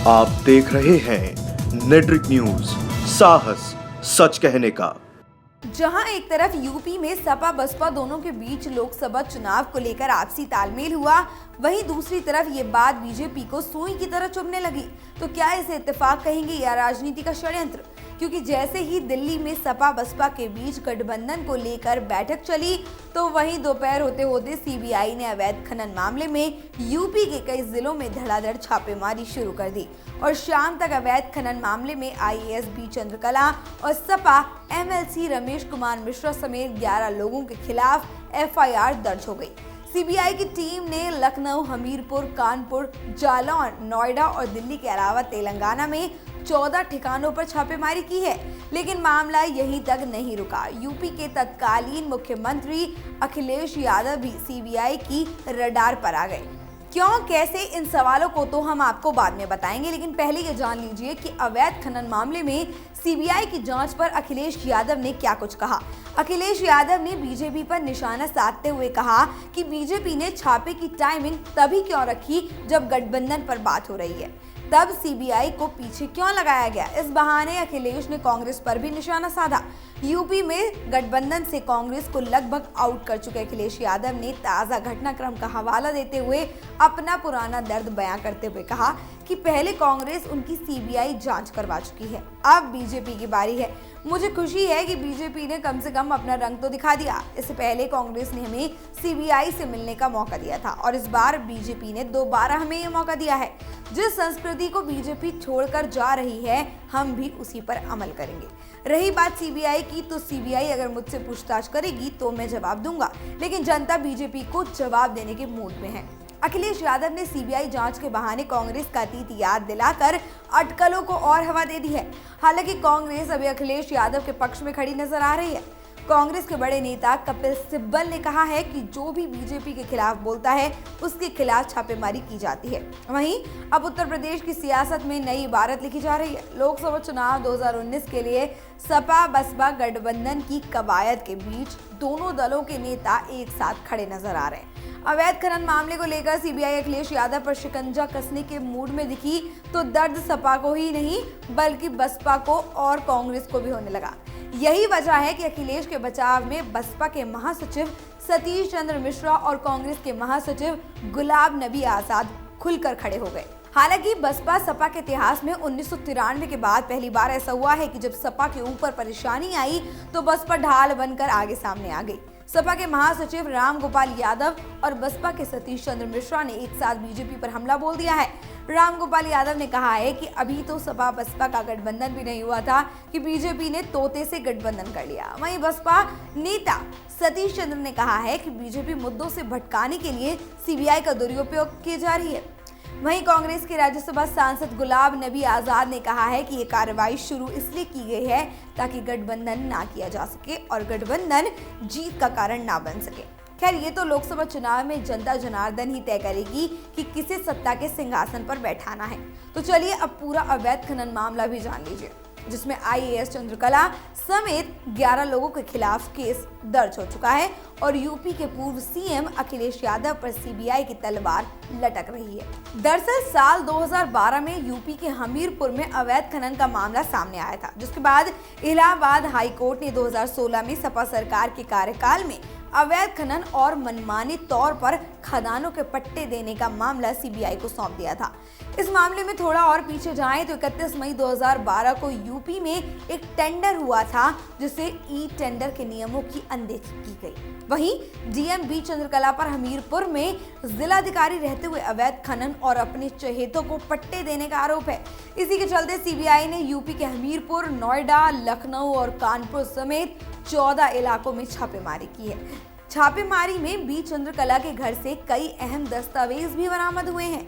आप देख रहे हैं नेट्रिक न्यूज, साहस सच कहने का। जहां एक तरफ यूपी में सपा बसपा दोनों के बीच लोकसभा चुनाव को लेकर आपसी तालमेल हुआ, वहीं दूसरी तरफ ये बात बीजेपी को सुई की तरह चुभने लगी। तो क्या इसे इत्तेफाक कहेंगे या राजनीति का षड्यंत्र? क्योंकि जैसे ही दिल्ली में सपा बसपा के बीच गठबंधन को लेकर बैठक चली, तो वहीं दोपहर होते होते सीबीआई ने अवैध खनन मामले में यूपी के कई जिलों में धड़ाधड़ छापेमारी शुरू कर दी और शाम तक अवैध खनन मामले में आईएएस बी चंद्रकला और सपा एमएलसी रमेश कुमार मिश्रा समेत 11 लोगों के खिलाफ एफआईआर दर्ज हो गई। सीबीआई की टीम ने लखनऊ, हमीरपुर, कानपुर, जालौन, नोएडा और दिल्ली के अलावा तेलंगाना में 14 ठिकानों पर छापेमारी की है। लेकिन मामला यहीं तक नहीं रुका। यूपी के तत्कालीन मुख्यमंत्री अखिलेश यादव भी सीबीआई की रडार पर आ गए। क्यों, कैसे, इन सवालों को तो हम आपको बाद में बताएंगे, लेकिन पहले ये जान लीजिए कि अवैध खनन मामले में सीबीआई की जांच पर अखिलेश यादव ने क्या कुछ कहा। अखिलेश यादव ने बीजेपी पर निशाना साधते हुए कहा कि बीजेपी ने छापे की टाइमिंग तभी क्यों रखी जब गठबंधन पर बात हो रही है, तब सीबीआई को पीछे क्यों लगाया गया। इस बहाने अखिलेश ने कांग्रेस पर भी निशाना साधा। यूपी में गठबंधन से कांग्रेस को लगभग आउट कर चुके अखिलेश यादव ने ताजा घटनाक्रम का हवाला देते हुए अपना पुराना दर्द बयां करते हुए कहा कि पहले कांग्रेस उनकी सीबीआई जांच करवा चुकी है, अब बीजेपी की बारी है। मुझे खुशी है कि बीजेपी ने कम से कम अपना रंग तो दिखा दिया। इससे पहले कांग्रेस ने हमें सीबीआई से मिलने का मौका दिया था और इस बार बीजेपी ने दोबारा हमें ये मौका दिया है। जिस संस्कृति को बीजेपी छोड़कर जा रही है, हम भी उसी पर अमल करेंगे। रही बात सीबीआई की, तो सीबीआई अगर मुझसे पूछताछ करेगी तो मैं जवाब दूंगा, लेकिन जनता बीजेपी को जवाब देने के मूड में है। अखिलेश यादव ने सीबीआई जांच के बहाने कांग्रेस का अतीत याद दिलाकर अटकलों को और हवा दे दी है। हालांकि कांग्रेस अभी अखिलेश यादव के पक्ष में खड़ी नजर आ रही है। कांग्रेस के बड़े नेता कपिल सिब्बल ने कहा है कि जो भी बीजेपी के खिलाफ बोलता है उसके खिलाफ छापेमारी की जाती है। वहीं अब उत्तर प्रदेश की सियासत में नई इबारत लिखी जा रही है। लोकसभा चुनाव 2019 के लिए सपा बसपा गठबंधन की कवायद के बीच दोनों दलों के नेता एक साथ खड़े नजर आ रहे हैं। अवैध खनन मामले को लेकर सीबीआई अखिलेश यादव पर शिकंजा कसने के मूड में दिखी तो दर्द सपा को ही नहीं बल्कि बसपा को और कांग्रेस को भी होने लगा। यही वजह है कि अखिलेश के बचाव में बसपा के महासचिव सतीश चंद्र मिश्रा और कांग्रेस के महासचिव गुलाब नबी आजाद खुलकर खड़े हो गए। हालांकि बसपा सपा के इतिहास में 1993 के बाद पहली बार ऐसा हुआ है कि जब सपा के ऊपर परेशानी आई तो बसपा ढाल बनकर आगे सामने आ गई। सपा के महासचिव राम गोपाल यादव और बसपा के सतीश चंद्र मिश्रा ने एक साथ बीजेपी पर हमला बोल दिया है। राम गोपाल यादव ने कहा है कि अभी तो सपा बसपा का गठबंधन भी नहीं हुआ था कि बीजेपी ने तोते से गठबंधन कर लिया। वहीं बसपा नेता सतीश चंद्र ने कहा है कि बीजेपी मुद्दों से भटकाने के लिए सीबीआई का दुरुपयोग की जा रही है। वहीं कांग्रेस के राज्यसभा सांसद गुलाब नबी आजाद ने कहा है कि ये कार्रवाई शुरू इसलिए की गई है ताकि गठबंधन ना किया जा सके और गठबंधन जीत का कारण ना बन सके। खैर, ये तो लोकसभा चुनाव में जनता जनार्दन ही तय करेगी कि किसे सत्ता के सिंहासन पर बैठाना है। तो चलिए अब पूरा अवैध खनन मामला भी जान लीजिए, जिसमें आईएएस चंद्रकला समेत 11 लोगों के खिलाफ केस दर्ज हो चुका है और यूपी के पूर्व सीएम अखिलेश यादव पर सीबीआई की तलवार लटक रही है। दरअसल साल 2012 में यूपी के हमीरपुर में अवैध खनन का मामला सामने आया था, जिसके बाद इलाहाबाद हाई कोर्ट ने 2016 में सपा सरकार के कार्यकाल में अवैध खनन और मनमानी तौर पर खदानों के पट्टे देने का मामला सीबीआई को सौंप दिया था। इस मामले में थोड़ा और पीछे जाएं तो 31 मई 2012 को यूपी में एक टेंडर हुआ था जिसे ई टेंडर के नियमों की अनदेखी की गई। वहीं डीएम बी चंद्रकला पर हमीरपुर में जिलाधिकारी रहते हुए अवैध खनन और अपने चहेतों को पट्टे देने का आरोप है। इसी के चलते सीबीआई ने यूपी के हमीरपुर, नोएडा, लखनऊ और कानपुर समेत 14 इलाकों में छापेमारी की है। छापेमारी में बी चंद्रकला के घर से कई अहम दस्तावेज भी बरामद हुए हैं।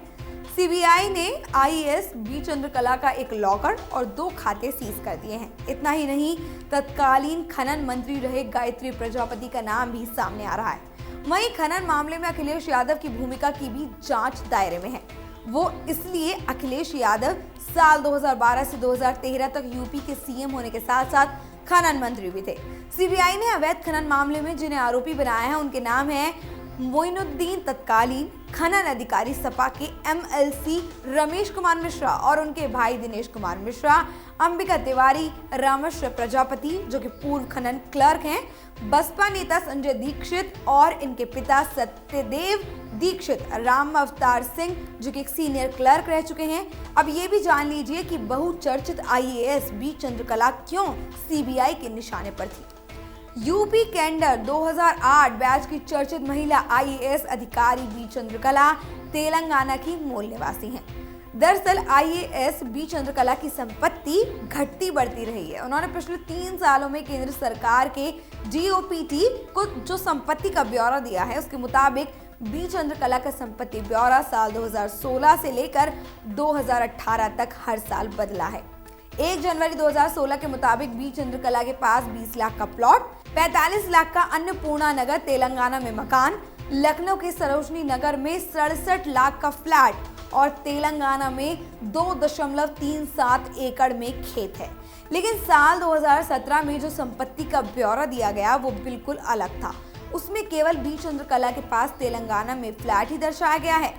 सीबीआई ने आईएएस बी चंद्रकला का एक लॉकर और 2 खाते सीज कर दिए हैं। इतना ही नहीं, तत्कालीन खनन मंत्री रहे गायत्री प्रजापति का नाम भी सामने आ रहा है। वहीं खनन मामले में अखिलेश यादव की भूमिका की भी जांच दायरे में है। वो इसलिए अखिलेश यादव साल 2012 से 2013 तक यूपी के सीएम होने के साथ साथ खनन मंत्री भी थे। सीबीआई ने अवैध खनन मामले में जिन्हें आरोपी बनाया है उनके नाम हैं मोइनुद्दीन तत्कालीन खनन अधिकारी सपा के एमएलसी रमेश कुमार मिश्रा और उनके भाई दिनेश कुमार मिश्रा, अंबिका तिवारी, रामेश्वर प्रजापति जो कि पूर्व खनन क्लर्क हैं, बसपा नेता संजय दीक्षित और इनके पिता सत्यदेव दीक्षित, राम अवतार सिंह जो कि एक सीनियर क्लर्क रह चुके हैं। अब ये भी जान लीजिए कि बहुचर्चित आईएएस बी चंद्रकला क्यों सीबीआई के निशाने पर थी। यूपी कैडर 2008 बैच की चर्चित महिला आईएएस अधिकारी बी चंद्रकला तेलंगाना की मूल निवासी हैं। दरअसल आईएएस बी चंद्रकला की संपत्ति घटती बढ़ती रही है। उन्होंने पिछले 3 सालों में केंद्र सरकार के डीओपीटी को जो संपत्ति का ब्यौरा दिया है, उसके मुताबिक बी चंद्रकला का संपत्ति ब्यौरा साल 2016 से लेकर 2018 तक हर साल बदला है। 1 जनवरी 2016 के मुताबिक बी चंद्रकला के पास 20 लाख का प्लॉट, 45 लाख का अन्नपूर्णा नगर तेलंगाना में मकान, लखनऊ के सरोजनी नगर में 67 लाख का फ्लैट और तेलंगाना में 2.37 एकड़ में खेत है। लेकिन साल 2017 में जो संपत्ति का ब्यौरा दिया गया वो बिल्कुल अलग था। उसमें केवल बी चंद्रकला के पास तेलंगाना में फ्लैट ही दर्शाया गया है।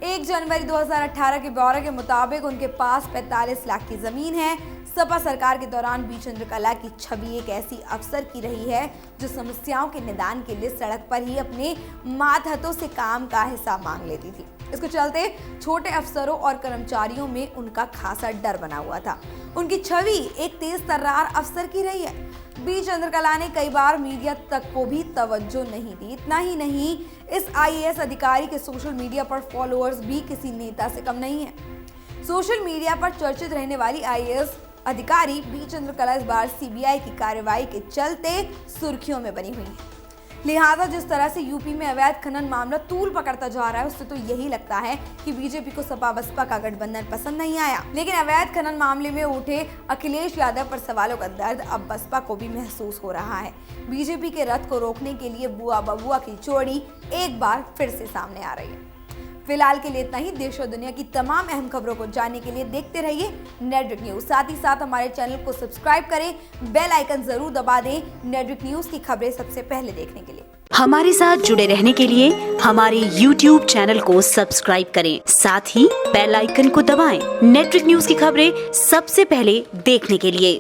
1 जनवरी 2018 के ब्यौरे के मुताबिक उनके पास 45 लाख की जमीन है। सपा सरकार के दौरान बी चंद्रकला की छवि एक ऐसी अफसर की रही है जो समस्याओं के निदान के लिए सड़क पर ही अपने मातहतों से काम का हिसाब मांग लेती थी। इसके चलते छोटे अफसरों और कर्मचारियों में उनका खासा डर बना हुआ था। उनकी छवि एक तेज तर्रार अफसर की रही है। बी चंद्रकला ने कई बार मीडिया तक को भी तवज्जो नहीं दी। इतना ही नहीं, इस आईएएस अधिकारी के सोशल मीडिया पर फॉलोअर्स भी किसी नेता से कम नहीं है। सोशल मीडिया पर चर्चित रहने वाली आईएएस अधिकारी बी चंद्रकला इस बार सीबीआई की कार्रवाई के चलते सुर्खियों में बनी हुई है। लिहाजा जिस तरह से यूपी में अवैध खनन मामला तूल पकड़ता जा रहा है, उससे तो यही लगता है कि बीजेपी को सपा बसपा का गठबंधन पसंद नहीं आया। लेकिन अवैध खनन मामले में उठे अखिलेश यादव पर सवालों का दर्द अब बसपा को भी महसूस हो रहा है। बीजेपी के रथ को रोकने के लिए बुआ बबुआ की जोड़ी एक बार फिर से सामने आ रही है। फिलहाल के लिए इतना ही। देश और दुनिया की तमाम अहम खबरों को जानने के लिए देखते रहिए नेटवर्क न्यूज। साथ ही साथ हमारे चैनल को सब्सक्राइब करें, बेल आइकन जरूर दबा दें नेटवर्क न्यूज की खबरें सबसे पहले देखने के लिए। हमारे साथ जुड़े रहने के लिए हमारे YouTube चैनल को सब्सक्राइब करें, साथ ही बेल आइकन को दबाएं नेटवर्क न्यूज की खबरें सबसे पहले देखने के लिए।